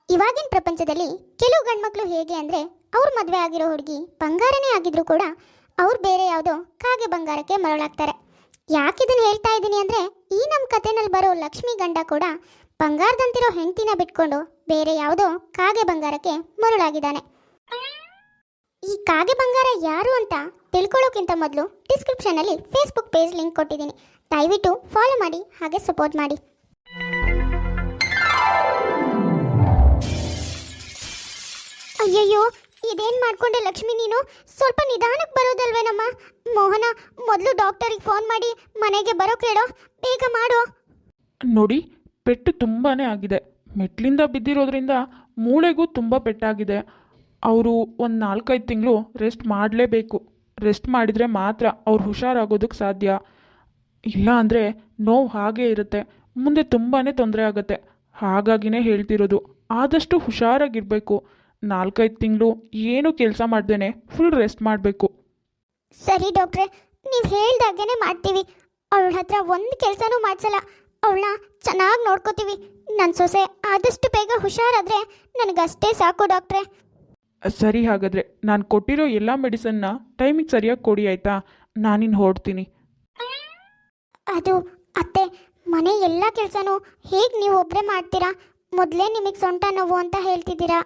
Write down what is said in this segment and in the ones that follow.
ಇವಾಗಿನ ಪ್ರಪಂಚದಲ್ಲಿ ಕೆಲವು ಗಂಡ್ಮಕ್ಳು ಹೇಗೆ ಅಂದರೆ ಅವ್ರ ಮದುವೆ ಆಗಿರೋ ಹುಡುಗಿ ಬಂಗಾರನೇ ಆಗಿದ್ರು ಕೂಡ ಅವ್ರು ಬೇರೆ ಯಾವುದೋ ಕಾಗೆ ಬಂಗಾರಕ್ಕೆ ಮರಳಾಗ್ತಾರೆ. ಯಾಕಿದನ್ನು ಹೇಳ್ತಾ ಇದ್ದೀನಿ ಅಂದರೆ ಈ ನಮ್ಮ ಕಥೆನಲ್ಲಿ ಬರೋ ಲಕ್ಷ್ಮಿ ಗಂಡ ಕೂಡ ಬಂಗಾರದಂತಿರೋ ಹೆಂಡತಿನ ಬಿಟ್ಕೊಂಡು ಬೇರೆ ಯಾವುದೋ ಕಾಗೆ ಬಂಗಾರಕ್ಕೆ ಮರಳಾಗಿದ್ದಾನೆ. ಈ ಕಾಗೆ ಬಂಗಾರ ಯಾರು ಅಂತ ತಿಳ್ಕೊಳ್ಳೋಕ್ಕಿಂತ ಮೊದಲು ಡಿಸ್ಕ್ರಿಪ್ಷನಲ್ಲಿ ಫೇಸ್ಬುಕ್ ಪೇಜ್ ಲಿಂಕ್ ಕೊಟ್ಟಿದ್ದೀನಿ, ದಯವಿಟ್ಟು ಫಾಲೋ ಮಾಡಿ ಹಾಗೆ ಸಪೋರ್ಟ್ ಮಾಡಿ. ಅಯ್ಯಯ್ಯೋ, ಇದೇನು ಮಾಡ್ಕೊಂಡೆ ಲಕ್ಷ್ಮಿ ನೀನು? ಸ್ವಲ್ಪ ನಿಧಾನಕ್ಕೆ ಬರೋದಲ್ವೇನಮ್ಮ? ಮೋಹನ, ಮೊದಲು ಡಾಕ್ಟರಿಗೆ ಫೋನ್ ಮಾಡಿ ಮನೆಗೆ ಬರೋಕೆ ಹೇಳೋ, ಬೇಗ ಮಾಡು. ನೋಡಿ, ಪೆಟ್ಟು ತುಂಬಾ ಆಗಿದೆ. ಮೆಟ್ಲಿಂದ ಬಿದ್ದಿರೋದ್ರಿಂದ ಮೂಳೆಗೂ ತುಂಬ ಪೆಟ್ಟಾಗಿದೆ. ಅವರು ಒಂದು 4-5 ತಿಂಗಳು ರೆಸ್ಟ್ ಮಾಡಲೇಬೇಕು. ರೆಸ್ಟ್ ಮಾಡಿದರೆ ಮಾತ್ರ ಅವ್ರು ಹುಷಾರಾಗೋದಕ್ಕೆ ಸಾಧ್ಯ. ಇಲ್ಲ ಅಂದರೆ ನೋವು ಹಾಗೇ ಇರುತ್ತೆ, ಮುಂದೆ ತುಂಬಾ ತೊಂದರೆ ಆಗುತ್ತೆ. ಹಾಗಾಗಿನೇ ಹೇಳ್ತಿರೋದು, ಆದಷ್ಟು ಹುಷಾರಾಗಿರಬೇಕು. 4-5 ತಿಂಗಳು ಏನೂ ಕೆಲಸ ಮಾಡ್ದೇನೆ ಫುಲ್ ರೆಸ್ಟ್ ಮಾಡಬೇಕು. ಸರಿ ಡಾಕ್ಟ್ರೆ, ನೀವು ಹೇಳ್ದಾಗೇನೆ ಮಾಡ್ತೀವಿ. ಅವಳ ಹತ್ರ ಒಂದು ಕೆಲಸನೂ ಮಾಡಿಸಲ್ಲ. ಅವಳನ್ನ ಚೆನ್ನಾಗಿ ನೋಡ್ಕೋತೀವಿ. ನನ್ನ ಸೊಸೆ ಆದಷ್ಟು ಬೇಗ ಹುಷಾರಾದರೆ ನನಗಷ್ಟೇ ಸಾಕು ಡಾಕ್ಟ್ರೆ. ಸರಿ, ಹಾಗಾದರೆ ನಾನು ಕೊಟ್ಟಿರೋ ಎಲ್ಲ ಮೆಡಿಸನ್ನ ಟೈಮಿಗೆ ಸರಿಯಾಗಿ ಕೊಡಿ ಆಯಿತಾ? ನಾನಿನ್ನು ಹೊರಡ್ತೀನಿ. ಅದು ಅತ್ತೆ, ಮನೆ ಎಲ್ಲ ಕೆಲಸನೂ ಹೇಗೆ ನೀವು ಒಬ್ಬರೇ ಮಾಡ್ತೀರಾ? ಮೊದಲೇ ನಿಮಗೆ ಸೊಂಟ ನೋವು ಅಂತ ಹೇಳ್ತಿದ್ದೀರಾ.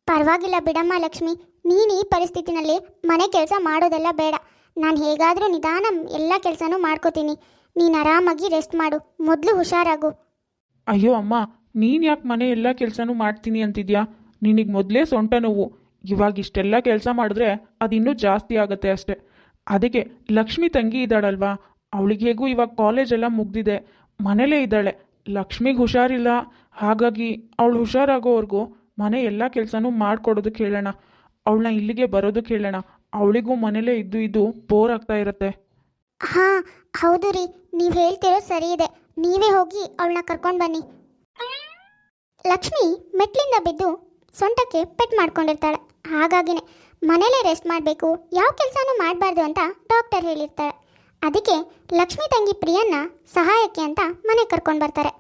ಪರವಾಗಿಲ್ಲ ಬಿಡಮ್ಮ ಲಕ್ಷ್ಮಿ, ನೀನು ಈ ಪರಿಸ್ಥಿತಿನಲ್ಲಿ ಮನೆ ಕೆಲಸ ಮಾಡೋದೆಲ್ಲ ಬೇಡ. ನಾನು ಹೇಗಾದರೂ ನಿಧಾನ ಎಲ್ಲ ಕೆಲಸನೂ ಮಾಡ್ಕೋತೀನಿ. ನೀನು ಆರಾಮಾಗಿ ರೆಸ್ಟ್ ಮಾಡು, ಮೊದಲು ಹುಷಾರಾಗು. ಅಯ್ಯೋ ಅಮ್ಮ, ನೀನು ಯಾಕೆ ಮನೆ ಎಲ್ಲ ಕೆಲಸನೂ ಮಾಡ್ತೀನಿ ಅಂತಿದ್ಯಾ? ನಿನಗೆ ಮೊದಲೇ ಸೊಂಟ ನೋವು. ಇವಾಗ ಇಷ್ಟೆಲ್ಲ ಕೆಲಸ ಮಾಡಿದ್ರೆ ಅದಿನ್ನೂ ಜಾಸ್ತಿ ಆಗುತ್ತೆ ಅಷ್ಟೆ. ಅದಕ್ಕೆ ಲಕ್ಷ್ಮಿ ತಂಗಿ ಇದ್ದಾಳಲ್ವಾ, ಅವಳಿಗೆ ಹೇಗೂ ಇವಾಗ ಕಾಲೇಜೆಲ್ಲ ಮುಗ್ದಿದೆ, ಮನೇಲೇ ಇದ್ದಾಳೆ. ಲಕ್ಷ್ಮಿಗೆ ಹುಷಾರಿಲ್ಲ, ಹಾಗಾಗಿ ಅವಳು ಹುಷಾರಾಗೋವರೆಗೂ ಮನೆ ಎಲ್ಲ ಕೆಲಸನೂ ಮಾಡಿಕೊಡೋದಕ್ಕೆ ಹೇಳೋಣ. ಅವಳನ್ನ ಇಲ್ಲಿಗೆ ಬರೋದಕ್ಕೆ ಹೇಳೋಣ. ಅವಳಿಗೂ ಮನೇಲೇ ಇದ್ದು ಇದ್ದು ಬೋರ್ ಆಗ್ತಾ ಇರುತ್ತೆ. ಹಾಂ ಹೌದು ರೀ, ನೀವು ಹೇಳ್ತಿರೋ ಸರಿ ಇದೆ. ನೀವೇ ಹೋಗಿ ಅವಳನ್ನ ಕರ್ಕೊಂಡು ಬನ್ನಿ. ಲಕ್ಷ್ಮಿ ಮೆಟ್ಲಿಂದ ಬಿದ್ದು ಸೊಂಟಕ್ಕೆ ಪೆಟ್ಟು ಮಾಡ್ಕೊಂಡಿರ್ತಾಳೆ. ಹಾಗಾಗಿನೇ ಮನೇಲೇ ರೆಸ್ಟ್ ಮಾಡಬೇಕು, ಯಾವ ಕೆಲಸನೂ ಮಾಡಬಾರ್ದು ಅಂತ ಡಾಕ್ಟರ್ ಹೇಳಿರ್ತಾರೆ. ಅದಕ್ಕೆ ಲಕ್ಷ್ಮಿ ತಂಗಿ ಪ್ರಿಯನ್ನ ಸಹಾಯಕ್ಕೆ ಅಂತ ಮನೆಗೆ ಕರ್ಕೊಂಡು ಬರ್ತಾರೆ.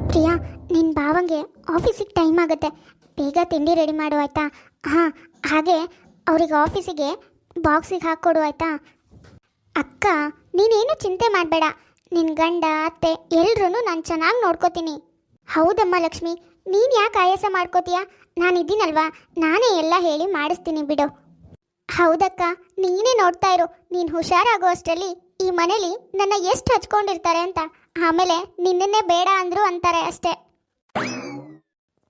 ಪ್ರಿಯಾ, ನಿನ್ನ ಭಾವಂಗೆ ಆಫೀಸಿಗೆ ಟೈಮ್ ಆಗುತ್ತೆ, ಬೇಗ ತಿಂಡಿ ರೆಡಿ ಮಾಡು ಆಯಿತಾ? ಹಾಂ, ಹಾಗೆ ಅವ್ರಿಗೆ ಆಫೀಸಿಗೆ ಬಾಕ್ಸಿಗೆ ಹಾಕ್ಕೊಡು ಆಯಿತಾ? ಅಕ್ಕ, ನೀನೇನು ಚಿಂತೆ ಮಾಡಬೇಡ. ನಿನ್ನ ಗಂಡ ಅತ್ತೆ ಎಲ್ರೂ ನಾನು ಚೆನ್ನಾಗಿ ನೋಡ್ಕೋತೀನಿ. ಹೌದಮ್ಮ ಲಕ್ಷ್ಮಿ, ನೀನು ಯಾಕೆ ಆಯಾಸ ಮಾಡ್ಕೋತೀಯ? ನಾನಿದ್ದೀನಲ್ವಾ, ನಾನೇ ಎಲ್ಲ ಹೇಳಿ ಮಾಡಿಸ್ತೀನಿ ಬಿಡು. ಹೌದಕ್ಕ, ನೀನೇ ನೋಡ್ತಾ ಇರು. ನೀನು ಹುಷಾರಾಗೋ ಅಷ್ಟರಲ್ಲಿ ಈ ಮನೇಲಿ ನನ್ನ ಎಷ್ಟು ಹಚ್ಕೊಂಡಿರ್ತಾರೆ ಅಂತ. ಆಮೇಲೆ ನಿನ್ನನ್ನೇ ಬೇಡ ಅಂದ್ರು ಅಂತಾರೆ ಅಷ್ಟೇ.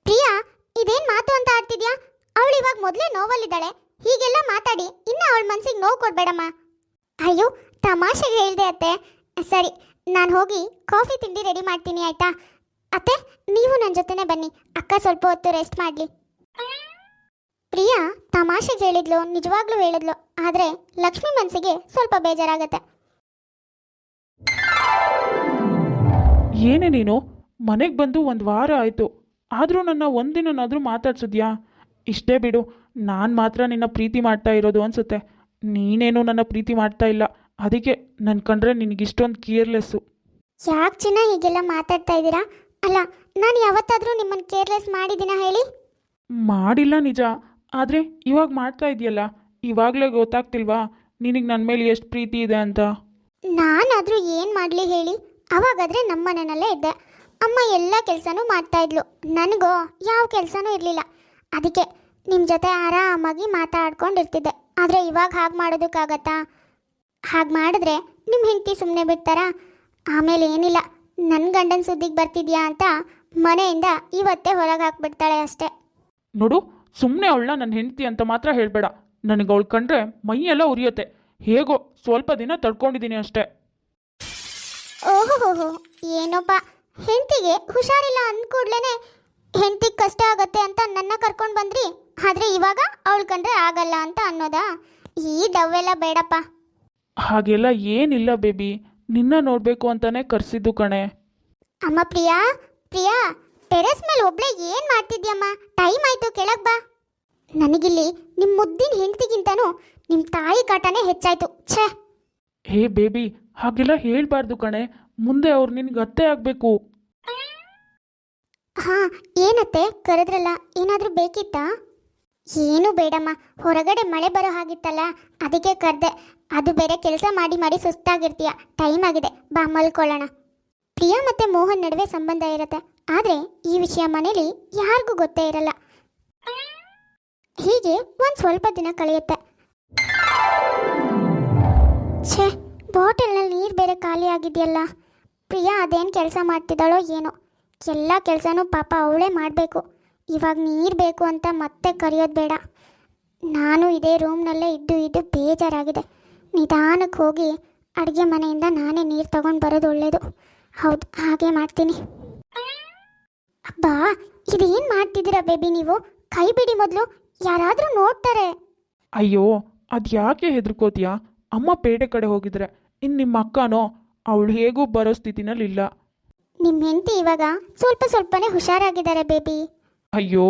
ಪ್ರಿಯಾ, ಇದೇನು ಮಾತು ಅಂತ ಆಡ್ತಿದ್ಯಾ? ಅವಳು ಇವಾಗ ಮೊದಲೇ ನೋವಲ್ಲಿದ್ದಾಳೆ, ಹೀಗೆಲ್ಲ ಮಾತಾಡಿ ಇನ್ನು ಅವಳ ಮನಸ್ಸಿಗೆ ನೋವು ಕೊಡಬೇಡಮ್ಮ. ಅಯ್ಯೋ, ತಮಾಷೆಗೆ ಹೇಳಿದೆ ಅತ್ತೆ. ಸರಿ, ನಾನು ಹೋಗಿ ಕಾಫಿ ತಿಂಡಿ ರೆಡಿ ಮಾಡ್ತೀನಿ ಆಯಿತಾ? ಅತ್ತೆ, ನೀವು ನನ್ನ ಜೊತೆನೇ ಬನ್ನಿ, ಅಕ್ಕ ಸ್ವಲ್ಪ ಹೊತ್ತು ರೆಸ್ಟ್ ಮಾಡಲಿ. ಪ್ರಿಯಾ ತಮಾಷೆಗೆ ಹೇಳಿದ್ಲು, ನಿಜವಾಗ್ಲೂ ಹೇಳಿದ್ಲು, ಆದರೆ ಲಕ್ಷ್ಮಿ ಮನಸ್ಸಿಗೆ ಸ್ವಲ್ಪ ಬೇಜಾರಾಗತ್ತೆ. ಏನೇ ನೀನು, ಮನೆಗೆ ಬಂದು 1 ವಾರ ಆಯಿತು, ಆದರೂ ನನ್ನ ಒಂದಿನಾದರೂ ಮಾತಾಡ್ಸಿದ್ಯಾ? ಇಷ್ಟೇ ಬಿಡು, ನಾನು ಮಾತ್ರ ನಿನ್ನ ಪ್ರೀತಿ ಮಾಡ್ತಾ ಇರೋದು ಅನಿಸುತ್ತೆ. ನೀನೇನು ನನ್ನ ಪ್ರೀತಿ ಮಾಡ್ತಾ ಇಲ್ಲ, ಅದಕ್ಕೆ ನನ್ನ ಕಂಡ್ರೆ ನಿನಗಿಷ್ಟೊಂದು ಕೇರ್ಲೆಸ್ಸು. ಯಾಕೆ ಚಿನ್ನ ಹೀಗೆಲ್ಲ ಮಾತಾಡ್ತಾ ಇದ್ದೀರಾ? ಅಲ್ಲ, ನಾನು ಯಾವತ್ತಾದರೂ ನಿಮ್ಮನ್ನು ಕೇರ್ಲೆಸ್ ಮಾಡಿದ್ದೀನ ಹೇಳಿ? ಮಾಡಿಲ್ಲ ನಿಜ, ಆದರೆ ಇವಾಗ ಮಾಡ್ತಾ ಇದೆಯಲ್ಲ, ಇವಾಗಲೇ ಗೊತ್ತಾಗ್ತಿಲ್ವಾ ನಿನಗೆ ನನ್ನ ಮೇಲೆ ಎಷ್ಟು ಪ್ರೀತಿ ಇದೆ ಅಂತ? ನಾನಾದರೂ ಏನು ಮಾಡಲಿ ಹೇಳಿ? ಅವಾಗಾದರೆ ನಮ್ಮ ಮನೆಯಲ್ಲೇ ಇದ್ದೆ, ಅಮ್ಮ ಎಲ್ಲ ಕೆಲಸನೂ ಮಾಡ್ತಾಯಿದ್ಲು, ನನಗೋ ಯಾವ ಕೆಲಸನೂ ಇರಲಿಲ್ಲ. ಅದಕ್ಕೆ ನಿಮ್ಮ ಜೊತೆ ಆರಾಮಾಗಿ ಮಾತಾಡ್ಕೊಂಡಿರ್ತಿದ್ದೆ. ಆದರೆ ಇವಾಗ ಹಾಗೆ ಮಾಡೋದಕ್ಕಾಗತ್ತಾ? ಹಾಗೆ ಮಾಡಿದ್ರೆ ನಿಮ್ಮ ಹೆಂಡತಿ ಸುಮ್ಮನೆ ಬಿಡ್ತಾರಾ? ಆಮೇಲೆ ಏನಿಲ್ಲ, ನನ್ನ ಗಂಡನ ಸುದ್ದಿಗೆ ಬರ್ತಿದ್ಯಾ ಅಂತ ಮನೆಯಿಂದ ಇವತ್ತೇ ಹೊರಗೆ ಹಾಕ್ಬಿಡ್ತಾಳೆ ಅಷ್ಟೇ. ನೋಡು, ಸುಮ್ಮನೆ ಅವಳನ್ನ ನನ್ನ ಹೆಂಡತಿ ಅಂತ ಮಾತ್ರ ಹೇಳಬೇಡ. ನನಗೆ ಅವಳು ಕಂಡ್ರೆ ಮೈಯೆಲ್ಲ ಉರಿಯುತ್ತೆ. ಹೇಗೋ ಸ್ವಲ್ಪ ದಿನ ತಡ್ಕೊಂಡಿದ್ದೀನಿ ಅಷ್ಟೇ. ಓಹೋ, ಏನೊಬ್ಬ ಹೆಂಡತಿಗೆ ಹುಷಾರಿಲ್ಲ ಅಂದ್ಕೂಡ್ಲೇ ಹೆಂಡತಿಗೆ ಕಷ್ಟ ಆಗತ್ತೆ ಅಂತ ನನ್ನ ಕರ್ಕೊಂಡು ಬಂದ್ರಿ, ಆದರೆ ಇವಾಗ ಅವಳು ಕಂಡ್ರೆ ಆಗಲ್ಲ ಅಂತ ಅನ್ನೋದಾ? ಈ ಡವ್ವೆಲ್ಲ ಬೇಡಪ್ಪ. ಹಾಗೆಲ್ಲ ಏನಿಲ್ಲ ಬೇಬಿ, ನಿನ್ನ ನೋಡಬೇಕು ಅಂತಾನೆ ಕರೆಸಿದ್ದು ಕಣೆ. ಅಮ್ಮ ಪ್ರಿಯಾ, ಪ್ರಿಯಾ, ಟೆರೆಸ್ ಮೇಲೆ ಒಬ್ಳೆ ಏನು ಮಾಡ್ತಿದ್ಯಮ್ಮ? ಟೈಮ್ ಆಯಿತು, ಕೆಳಗೆ ಬಾ. ನನಗಿಲ್ಲಿ ನಿಮ್ಮ ಮುದ್ದಿನ ಹೆಂಡತಿಗಿಂತನೂ ನಿಮ್ಮ ತಾಯಿ ಕಾಟನೇ ಹೆಚ್ಚಾಯಿತು. ಛೇ. ಹೇ ಬೇಬಿ, ಹಾಗೆಲ್ಲ ಹೇಳ್ಬಾರ್ದು ಕಣೆ, ಮುಂದೆ ಅವ್ರು ನಿನಗೆ ಅತ್ತೆ ಆಗಬೇಕು. ಹಾಂ, ಏನತ್ತೆ ಕರೆದ್ರಲ್ಲ, ಏನಾದರೂ ಬೇಕಿತ್ತಾ? ಏನೂ ಬೇಡಮ್ಮ, ಹೊರಗಡೆ ಮಳೆ ಬರೋ ಹಾಗಿತ್ತಲ್ಲ, ಅದಕ್ಕೆ ಕರೆದೆ. ಅದು ಬೇರೆ ಕೆಲಸ ಮಾಡಿ ಮಾಡಿ ಸುಸ್ತಾಗಿರ್ತೀಯ, ಟೈಮ್ ಆಗಿದೆ, ಬಾ ಮಲ್ಕೊಳ್ಳೋಣ. ಪ್ರಿಯಾ ಮತ್ತು ಮೋಹನ್ ನಡುವೆ ಸಂಬಂಧ ಇರುತ್ತೆ, ಆದರೆ ಈ ವಿಷಯ ಮನೇಲಿ ಯಾರಿಗೂ ಗೊತ್ತೇ ಇರಲ್ಲ. ಹೀಗೆ ಒಂದು ಸ್ವಲ್ಪ ದಿನ ಕಳೆಯುತ್ತೆ. ಛೇ, ಬಾಟಲ್ನಲ್ಲಿ ನೀರು ಬೇರೆ ಖಾಲಿ ಆಗಿದೆಯಲ್ಲ. ಪ್ರಿಯಾ ಅದೇನು ಕೆಲಸ ಮಾಡ್ತಿದ್ದಾಳೋ ಏನೋ, ಎಲ್ಲ ಕೆಲಸನೂ ಪಾಪ ಅವಳೇ ಮಾಡಬೇಕು. ಇವಾಗ ನೀರು ಬೇಕು ಅಂತ ಮತ್ತೆ ಕರೆಯೋದು ಬೇಡ. ನಾನು ಇದೇ ರೂಮ್ನಲ್ಲೇ ಇದ್ದು ಬೇಜಾರಾಗಿದೆ. ನಿಧಾನಕ್ಕೆ ಹೋಗಿ ಅಡುಗೆ ಮನೆಯಿಂದ ನಾನೇ ನೀರು ತಗೊಂಡು ಬರೋದು ಒಳ್ಳೆಯದು. ಹೌದು, ಹಾಗೆ ಮಾಡ್ತೀನಿ. ಅಬ್ಬಾ, ಇದೇನು ಮಾಡ್ತಿದ್ದೀರಾ ಬೇಬಿ ನೀವು? ಕೈ ಬಿಡಿ ಮೊದಲು, ಯಾರಾದರೂ ನೋಡ್ತಾರೆ. ಅಯ್ಯೋ, ಅದು ಯಾಕೆ ಹೆದರ್ಕೋತೀಯಾ? ಅಮ್ಮ ಪೇಟೆ ಕಡೆ ಹೋಗಿದ್ರೆ, ಇನ್ನು ನಿಮ್ಮ ಅಕ್ಕನೋ ಅವಳು ಹೇಗೂ ಬರೋ ಸ್ಥಿತಿನಲ್ಲಿಲ್ಲ. ನಿಮ್ಮ ಹೆಂಡತಿ ಇವಾಗ ಸ್ವಲ್ಪನೇ ಹುಷಾರಾಗಿದ್ದಾರೆ ಬೇಬಿ. ಅಯ್ಯೋ,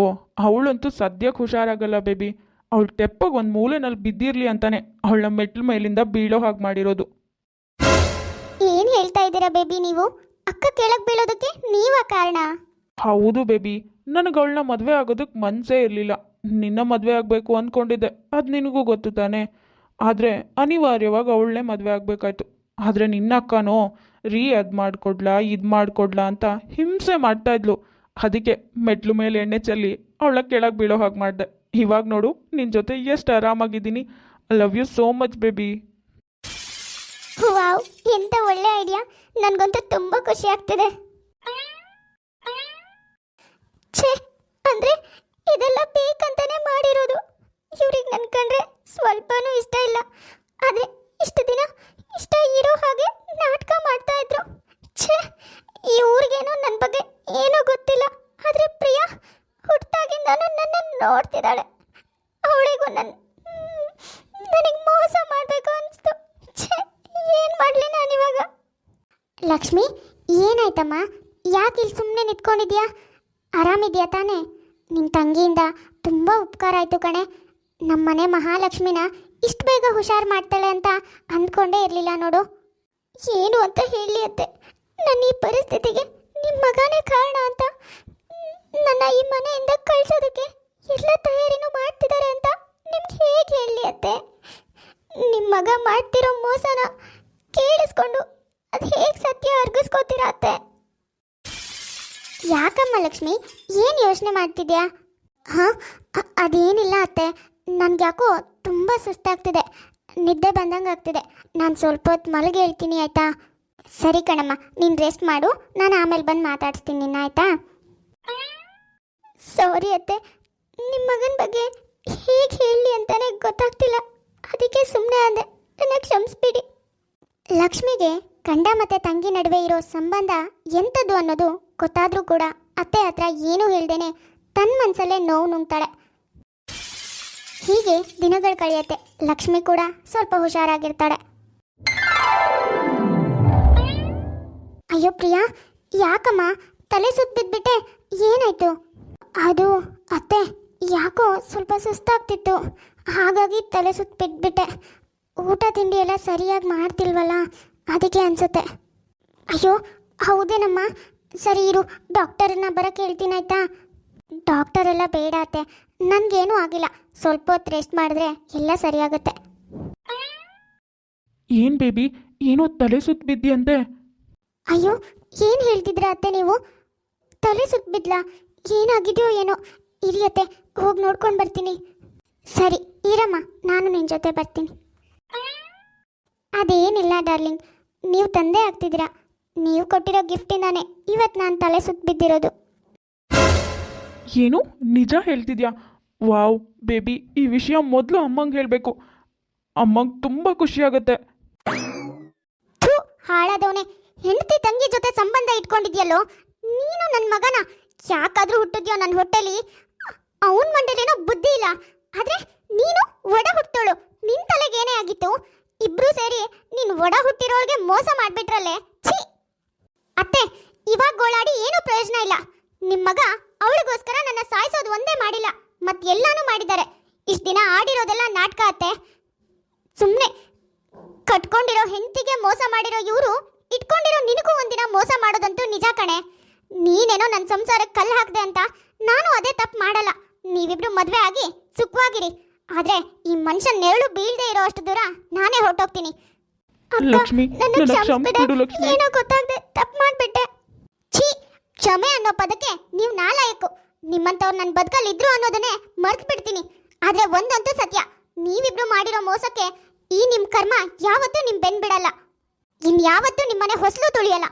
ಅವಳಂತೂ ಸದ್ಯಕ್ಕೆ ಹುಷಾರಾಗಲ್ಲ ಬೇಬಿ. ಅವಳು ತೆಪ್ಪಗೆ ಒಂದು ಮೂಲೆನಲ್ಲಿ ಬಿದ್ದಿರಲಿ ಅಂತಾನೆ ಅವಳ ಮೆಟ್ಲ ಮೇಲಿಂದ ಬೀಳೋ ಹಾಗೆ ಮಾಡಿರೋದು. ಏನು ಹೇಳ್ತಾ ಇದ್ದೀರಾ ಬೇಬಿ ನೀವು? ಅಕ್ಕ ಕೆಳಗೆ ಬೀಳೋದಕ್ಕೆ ನೀವಾ ಕಾರಣ? ಹೌದು ಬೇಬಿ, ನನಗೆ ಅವಳನ್ನ ಮದುವೆ ಆಗೋದಕ್ಕೆ ಮನಸ್ಸೇ ಇರಲಿಲ್ಲ. ನಿನ್ನ ಮದುವೆ ಆಗಬೇಕು ಅಂದ್ಕೊಂಡಿದ್ದೆ, ಅದು ನಿನಗೂ ಗೊತ್ತು ತಾನೆ. ಆದರೆ ಅನಿವಾರ್ಯವಾಗಿ ಅವಳನ್ನೇ ಮದುವೆ ಆಗಬೇಕಾಯ್ತು. ಆದರೆ ನಿನ್ನ ಅಕ್ಕನೋ ಅದು ಮಾಡಿಕೊಡ್ಲಾ ಇದು ಮಾಡಿಕೊಡ್ಲಾ ಅಂತ ಹಿಂಸೆ ಮಾಡ್ತಾಯಿದ್ಲು. ಅದಕ್ಕೆ ಮೆಟ್ಲು ಮೇಲೆ ಎಣ್ಣೆ ಚೆಲ್ಲಿ ಅವಳ ಕೆಳಗೆ ಬೀಳೋ ಹಾಗೆ ಮಾಡಿದೆ. ಇವಾಗ ನೋಡು, ನಿನ್ನ ಜೊತೆ ಎಷ್ಟು ಆರಾಮಾಗಿದ್ದೀನಿ. I love you so much baby. Wow, ಎಂತ ಒಳ್ಳೆ ಐಡಿಯಾ. ನನಗಂತೂ ತುಂಬ ಖುಷಿ ಆಗ್ತಿದೆ. ಛೇ, ಅಂದರೆ ಇದೆಲ್ಲ ಬೇಕಂತಾನೆ ಮಾಡಿರೋದು. ಇವ್ರಿಗೆ ನನ್ನ ಕಂಡ್ರೆ ಸ್ವಲ್ಪನೂ ಇಷ್ಟ ಇಲ್ಲ. ಆದರೆ ಇಷ್ಟು ದಿನ ಇಷ್ಟ ಇರೋ ಹಾಗೆ ನಾಟಕ ಮಾಡ್ತಾ ಇದ್ರು. ಛೇ, ಈ ಊರಿಗೇನೋ ನನ್ನ ಬಗ್ಗೆ ಏನೂ ಗೊತ್ತಿಲ್ಲ. ಆದರೆ ಪ್ರಿಯಾ ಹುಟ್ಟಾಗಿಂದ ನನ್ನನ್ನು ನೋಡ್ತಿದ್ದಾಳೆ. ಅವಳಿಗೂ ನನಗೆ ಮೋಸ ಮಾಡಬೇಕು ಅನಿಸ್ತು. ಛೇ, ಏನು ಮಾಡಲಿ ನಾನಿವಾಗ? ಲಕ್ಷ್ಮಿ, ಏನಾಯ್ತಮ್ಮ? ಯಾಕೆ ಇಲ್ಲಿ ಸುಮ್ಮನೆ ನಿಂತ್ಕೊಂಡಿದ್ಯಾ? ಆರಾಮಿದ್ಯಾ ತಾನೇ? ನಿನ್ನ ತಂಗಿಯಿಂದ ತುಂಬ ಉಪಕಾರ ಆಯಿತು ಕಣೆ. ನಮ್ಮನೆ ಮಹಾಲಕ್ಷ್ಮಿನ ಇಷ್ಟು ಬೇಗ ಹುಷಾರು ಮಾಡ್ತಾಳೆ ಅಂತ ಅಂದ್ಕೊಂಡೇ ಇರಲಿಲ್ಲ ನೋಡು. ಏನು ಅಂತ ಹೇಳಿ ಅತ್ತೆ, ನನ್ನ ಈ ಪರಿಸ್ಥಿತಿಗೆ ನಿಮ್ಮ ಮಗನೇ ಕಾರಣ ಅಂತ. ನನ್ನ ಈ ಮನೆಯಿಂದ ಕಳಿಸೋದಕ್ಕೆ ಎಲ್ಲ ತಯಾರಿನೂ ಮಾಡ್ತಿದ್ದಾರೆ ಅಂತ ನಿಮ್ಗೆ ಹೇಗೆ ಹೇಳಿ ಅತ್ತೆ? ನಿಮ್ಮ ಮಗ ಮಾಡ್ತಿರೋ ಮೋಸನ ಕೇಳಿಸ್ಕೊಂಡು ಅದು ಹೇಗೆ ಸತ್ಯ ಅರ್ಗಿಸ್ಕೋತೀರಾ ಅತ್ತೆ? ಯಾಕಮ್ಮ ಲಕ್ಷ್ಮಿ, ಏನು ಯೋಚನೆ ಮಾಡ್ತಿದ್ಯಾ? ಹಾಂ, ಅದೇನಿಲ್ಲ ಅತ್ತೆ, ನನಗೆ ಯಾಕೋ ತುಂಬ ಸುಸ್ತಾಗ್ತಿದೆ, ನಿದ್ದೆ ಬಂದಂಗೆ ಆಗ್ತಿದೆ. ನಾನು ಸ್ವಲ್ಪ ಹೊತ್ತು ಮಲಗಿ ಹೇಳ್ತೀನಿ, ಆಯಿತಾ? ಸರಿ ಕಣಮ್ಮ, ನೀನು ರೆಸ್ಟ್ ಮಾಡು, ನಾನು ಆಮೇಲೆ ಬಂದು ಮಾತಾಡಿಸ್ತೀನಿ ನಿನ್ನ, ಆಯಿತಾ? ಸಾರಿ ಅತ್ತೆ, ನಿಮ್ಮ ಮಗನ ಬಗ್ಗೆ ಹೇಗೆ ಹೇಳಿ ಅಂತಲೇ ಗೊತ್ತಾಗ್ತಿಲ್ಲ, ಅದಕ್ಕೆ ಸುಮ್ಮನೆ ಅಂದೆ, ನನ್ನ ಕ್ಷಮಿಸ್ಬಿಡಿ. ಲಕ್ಷ್ಮಿಗೆ ಗಂಡ ಮತ್ತು ತಂಗಿ ನಡುವೆ ಇರೋ ಸಂಬಂಧ ಎಂಥದ್ದು ಅನ್ನೋದು ಗೊತ್ತಾದರೂ ಕೂಡ ಅತ್ತೆ ಹತ್ರ ಏನೂ ಹೇಳ್ದೇನೆ ತನ್ನ ಮನಸ್ಸಲ್ಲೇ ನೋವು ನುಂಗ್ತಾಳೆ. ಹೀಗೆ ದಿನಗಳು ಕಳೆಯುತ್ತೆ. ಲಕ್ಷ್ಮಿ ಕೂಡ ಸ್ವಲ್ಪ ಹುಷಾರಾಗಿರ್ತಾಳೆ. ಅಯ್ಯೋ ಪ್ರಿಯಾ, ಯಾಕಮ್ಮ ತಲೆ ಸುತ್ತ ಬಿದ್ಬಿಟ್ಟೆ? ಏನಾಯ್ತು? ಅದು ಅತ್ತೆ, ಯಾಕೋ ಸ್ವಲ್ಪ ಸುಸ್ತಾಗ್ತಿತ್ತು, ಹಾಗಾಗಿ ತಲೆ ಸುತ್ತ ಬಿದ್ಬಿಟ್ಟೆ. ಊಟ ತಿಂಡಿ ಎಲ್ಲ ಸರಿಯಾಗಿ ಮಾಡ್ತಿಲ್ವಲ್ಲ, ಅದಕ್ಕೆ ಅನಿಸುತ್ತೆ. ಅಯ್ಯೋ ಹೌದೇನಮ್ಮ, ಸರಿ ಇರು, ಡಾಕ್ಟರನ್ನ ಬರೋಕ್ಕೆ ಹೇಳ್ತೀನಿ, ಆಯಿತಾ? ಡಾಕ್ಟರ್ ಎಲ್ಲ ಬೇಡ ಅತ್ತೆ, ನನಗೇನೂ ಆಗಿಲ್ಲ, ಸ್ವಲ್ಪ ಹೊತ್ತು ರೆಸ್ಟ್ ಮಾಡಿದ್ರೆ ಎಲ್ಲ ಸರಿಯಾಗುತ್ತೆ. ಏನು ಬೇಬಿ, ಏನೋ ತಲೆ ಸುತ್ತ ಬಿದ್ದಿಯಂತೆ? ಅಯ್ಯೋ, ಏನು ಹೇಳ್ತಿದ್ರ ಅತ್ತೆ ನೀವು? ತಲೆ ಸುತ್ತ ಬಿದ್ಲಾ? ಏನಾಗಿದೆಯೋ ಏನೋ. ಇರಿಯತ್ತೆ, ಹೋಗಿ ನೋಡ್ಕೊಂಡು ಬರ್ತೀನಿ. ಸರಿ ಇರಮ್ಮ, ನಾನು ನಿನ್ನ ಜೊತೆ ಬರ್ತೀನಿ. ಅದೇನಿಲ್ಲ ಡಾರ್ಲಿಂಗ್, ನೀವು ತಂದೆ ಆಗ್ತಿದ್ದೀರಾ. ನೀವು ಕೊಟ್ಟಿರೋ ಗಿಫ್ಟಿಂದಾನೆ ಇವತ್ತು ನಾನು ತಲೆ ಸುತ್ತ ಬಿದ್ದಿರೋದು. ಏನು ನಿಜ ಹೇಳ್ತಿದ್ಯಾ? ವಾವ್ ಬೇಬಿ, ಈ ವಿಷಯ ಮೊದಲು ಅಮ್ಮಂಗೆ ಹೇಳಬೇಕು. ಅಮ್ಮಂಗೆ ತುಂಬ ಖುಷಿಯಾಗುತ್ತೆ. ಥೂ, ಹಾಳಾದವನೇ, ಹೆಂಡತಿ ತಂಗಿ ಜೊತೆ ಸಂಬಂಧ ಇಟ್ಕೊಂಡಿದ್ಯಲ್ಲೋ ನೀನು. ನನ್ನ ಮಗನ ಯಾಕಾದ್ರೂ ಹುಟ್ಟಿದ್ಯೋ ನನ್ನ ಹೊಟ್ಟೆಲಿ, ಅವನ ಮಂಡಲೇನೋ ಬುದ್ಧಿ ಇಲ್ಲ. ಆದರೆ ನೀನು ಒಡ ಹುಟ್ಟೋಳು, ನಿನ್ನ ತಲೆಗೆ ಏನೇ ಆಗಿತ್ತು? ಇಬ್ರು ಸೇರಿ ನೀನು ಒಡ ಹುಟ್ಟಿರೋಳಿಗೆ ಮೋಸ ಮಾಡಿಬಿಟ್ರಲ್ಲೇ. ಛೀ ಅತ್ತೆ, ಇವಾಗ ಗೋಳಾಡಿ ಏನೂ ಪ್ರಯೋಜನ ಇಲ್ಲ. ನಿಮ್ಮ ಮಗ ಅವಳಿಗೋಸ್ಕರ ನನ್ನ ಸಾಯಿಸೋದು ಒಂದೇ ಮಾಡಿಲ್ಲ, ಮತ್ತೆಲ್ಲಾನು ಮಾಡಿದ್ದಾರೆ. ಇಷ್ಟು ದಿನ ಆಡಿರೋದೆಲ್ಲ ನಾಟಕ ಅತ್ತೆ. ಸುಮ್ಮನೆ ಕಟ್ಕೊಂಡಿರೋ ಹೆಂಡತಿಗೆ ಮೋಸ ಮಾಡಿರೋ ಇವರು ಇಟ್ಕೊಂಡಿರೋ ನಿನಗೂ ಒಂದಿನ ಮೋಸ ಮಾಡೋದಂತೂ ನಿಜ ಕಣೆ. ನೀನೇನೋ ನನ್ನ ಸಂಸಾರಕ್ಕೆ ಕಲ್ಲು ಹಾಕ್ದೆ ಅಂತ ನಾನು ಅದೇ ತಪ್ಪು ಮಾಡಲ್ಲ. ನೀವಿಬ್ರು ಮದುವೆ ಆಗಿ ಸುಖವಾಗಿರಿ. ಆದ್ರೆ ಈ ಮನುಷ್ಯನ ನೆರಳು ಬೀಳದೆ ಇರೋ ಅಷ್ಟು ದೂರ ನಾನೇ ಹೊರಟೋಗ್ತೀನಿ. ಲಕ್ಷ್ಮಿ, ನನ್ನ ಕ್ಷಮಿಸ್ಬಿಡು ಲಕ್ಷ್ಮಿ. ಏನೋ ಗೊತ್ತಾಗದೆ ತಪ್ಪು ಮಾಡ್ಬಿಟ್ಟೆ. ಛೀ, ಕ್ಷಮೆ ಅನ್ನೋ ಪದಕ್ಕೆ ನೀವು ನಾಲಾಯಕು. ನಿಮ್ಮಂತವ್ರು ನನ್ನ ಬದುಕಲ್ಲಿ ಇದ್ರು ಅನ್ನೋದನ್ನೇ ಮರ್ತು ಬಿಡ್ತೀನಿ. ಆದ್ರೆ ಒಂದಂತೂ ಸತ್ಯ, ನೀವಿಬ್ರು ಮಾಡಿರೋ ಮೋಸಕ್ಕೆ ಈ ನಿಮ್ಮ ಕರ್ಮ ಯಾವತ್ತೂ ನಿಮ್ ಬೆನ್ ಬಿಡಲ್ಲ. ಇನ್ಯಾವತ್ತೂ ನಿಮ್ಮನೆ ಹೊಸಲು ತುಳಿಯಲ್ಲ.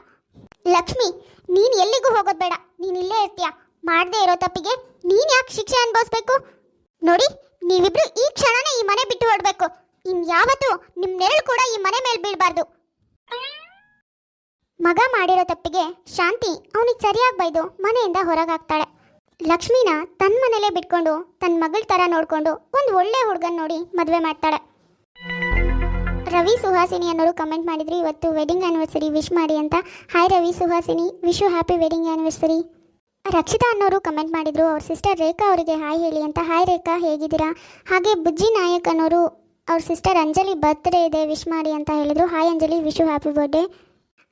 ಲಕ್ಷ್ಮಿ, ನೀನ್ ಎಲ್ಲಿಗೂ ಹೋಗೋದು ಬೇಡ. ನೀನ್ ಇಲ್ಲೇ ಇರ್ತೀಯ. ಮಾಡದೇ ಇರೋ ತಪ್ಪಿಗೆ ನೀನ್ ಯಾಕೆ ಶಿಕ್ಷೆ ಅನುಭವಿಸ್ಬೇಕು? ನೋಡಿ, ನೀವಿಬ್ರು ಈ ಕ್ಷಣನೇ ಈ ಮನೆ ಬಿಟ್ಟು ಹೊರಡ್ಬೇಕು. ಇನ್ಯಾವತ್ತೂ ನಿಮ್ ನೆರಳು ಕೂಡ ಈ ಮನೆ ಮೇಲೆ ಬೀಳಬಾರ್ದು. ಮಗ ಮಾಡಿರೋ ತಪ್ಪಿಗೆ ಶಾಂತಿ ಅವನಿಗೆ ಸರಿಯಾಗಿ ಬೈದು ಮನೆಯಿಂದ ಹೊರಗಾಗ್ತಾಳೆ. ಲಕ್ಷ್ಮಿನ ತನ್ನ ಮನೇಲೇ ಬಿಟ್ಕೊಂಡು ತನ್ನ ಮಗಳ ಥರ ನೋಡಿಕೊಂಡು ಒಂದು ಒಳ್ಳೆ ಹುಡುಗನ ನೋಡಿ ಮದುವೆ ಮಾಡ್ತಾಳೆ. ರವಿ ಸುಹಾಸಿನಿ ಅನ್ನೋರು ಕಮೆಂಟ್ ಮಾಡಿದ್ರು, ಇವತ್ತು ವೆಡ್ಡಿಂಗ್ ಆ್ಯನಿವರ್ಸರಿ ವಿಶ್ ಮಾಡಿ ಅಂತ. Hi Ravi Suhasini, wish you happy wedding anniversary. Rakshita ಅನ್ನೋರು ಕಮೆಂಟ್ ಮಾಡಿದ್ರು, ಅವ್ರ ಸಿಸ್ಟರ್ ರೇಖಾ ಅವರಿಗೆ ಹಾಯ್ ಹೇಳಿ ಅಂತ. ಹಾಯ್ ರೇಖಾ, ಹೇಗಿದ್ದೀರಾ? ಹಾಗೆ ಬುಜ್ಜಿ ನಾಯಕ್ ಅನ್ನೋರು ಅವ್ರ ಸಿಸ್ಟರ್ ಅಂಜಲಿ ಬರ್ತ್ಡೇ ಇದೆ, ವಿಶ್ ಮಾಡಿ ಅಂತ ಹೇಳಿದ್ರು. Hi Anjali, wish you happy birthday.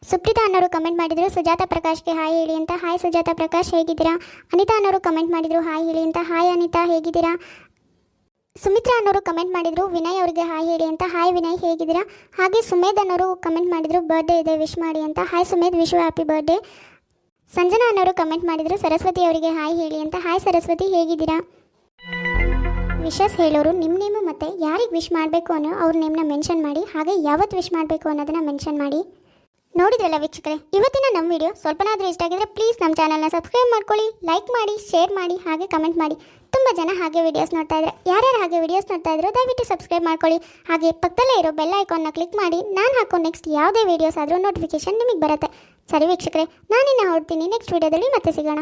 Supreetha ಅನ್ನೋರು ಕಮೆಂಟ್ ಮಾಡಿದ್ರು, ಸುಜಾತ ಪ್ರಕಾಶ್ಗೆ ಹಾಯ್ ಹೇಳಿ ಅಂತ. ಹಾಯ್ ಸುಜಾತ ಪ್ರಕಾಶ್, ಹೇಗಿದ್ದೀರಾ? ಅನಿತಾ ಅನ್ನೋರು ಕಮೆಂಟ್ ಮಾಡಿದ್ರು, ಹಾಯ್ ಹೇಳಿ ಅಂತ. ಹಾಯ್ ಅನಿತಾ, ಹೇಗಿದ್ದೀರಾ? ಸುಮಿತ್ರಾ ಅನ್ನೋರು ಕಮೆಂಟ್ ಮಾಡಿದ್ರು, ವಿನಯ್ ಅವರಿಗೆ ಹಾಯ್ ಹೇಳಿ ಅಂತ. ಹಾಯ್ ವಿನಯ್, ಹೇಗಿದ್ದೀರಾ? ಹಾಗೆ ಸುಮೇಧ್ ಅನ್ನೋರು ಕಮೆಂಟ್ ಮಾಡಿದ್ರು, ಬರ್ಡೇ ಇದೆ, ವಿಶ್ ಮಾಡಿ ಅಂತ. Hi Sumedh, wish you happy birthday. Sanjana ಅನ್ನೋರು ಕಮೆಂಟ್ ಮಾಡಿದ್ರು, ಸರಸ್ವತಿ ಅವರಿಗೆ ಹಾಯ್ ಹೇಳಿ ಅಂತ. ಹಾಯ್ ಸರಸ್ವತಿ, ಹೇಗಿದ್ದೀರಾ? ವಿಶಸ್ ಹೇಳೋರು ನಿಮ್ಮ ನೇಮು ಮತ್ತು ಯಾರಿಗೆ ವಿಶ್ ಮಾಡಬೇಕು ಅನ್ನೋ ಅವ್ರ ನೇಮ್ನ ಮೆನ್ಷನ್ ಮಾಡಿ, ಹಾಗೆ ಯಾವತ್ತು ವಿಶ್ ಮಾಡಬೇಕು ಅನ್ನೋದನ್ನು ಮೆನ್ಷನ್ ಮಾಡಿ. ನೋಡಿದ್ರಲ್ಲ ವೀಕ್ಷಕರೇ, ಇವತ್ತಿನ ನಮ್ಮ ವಿಡಿಯೋ ಸ್ವಲ್ಪನಾದರೂ ಇಷ್ಟ ಆಗಿದ್ರೆ ಪ್ಲೀಸ್ ನಮ್ಮ ಚಾನಲ್ನ ಸಬ್ಸ್ಕ್ರೈಬ್ ಮಾಡ್ಕೊಳ್ಳಿ, ಲೈಕ್ ಮಾಡಿ, ಶೇರ್ ಮಾಡಿ, ಹಾಗೆ ಕಮೆಂಟ್ ಮಾಡಿ. ತುಂಬ ಜನ ಹಾಗೆ ವಿಡಿಯೋಸ್ ನೋಡ್ತಾ ಇದ್ದಾರೆ. ಯಾರ್ಯಾರು ಹಾಗೆ ವಿಡಿಯೋಸ್ ನೋಡ್ತಾ ಇದ್ರೋ ದಯವಿಟ್ಟು ಸಬ್ಸ್ಕ್ರೈಬ್ ಮಾಡ್ಕೊಳ್ಳಿ. ಹಾಗೆ ಪಕ್ಕದಲ್ಲೇ ಇರೋ ಬೆಲ್ ಐಕಾನ್ನ ಕ್ಲಿಕ್ ಮಾಡಿ, ನಾನು ಹಾಕೋ ನೆಕ್ಸ್ಟ್ ಯಾವುದೇ ವೀಡಿಯೋಸ್ ಆದರೂ ನೋಟಿಫಿಕೇಶನ್ ನಿಮಗೆ ಬರುತ್ತೆ. ಸರಿ ವೀಕ್ಷಕರೇ, ನಾನಿನ್ನ ಹೊರಡ್ತೀನಿ. ನೆಕ್ಸ್ಟ್ ವಿಡಿಯೋದಲ್ಲಿ ಮತ್ತೆ ಸಿಗೋಣ.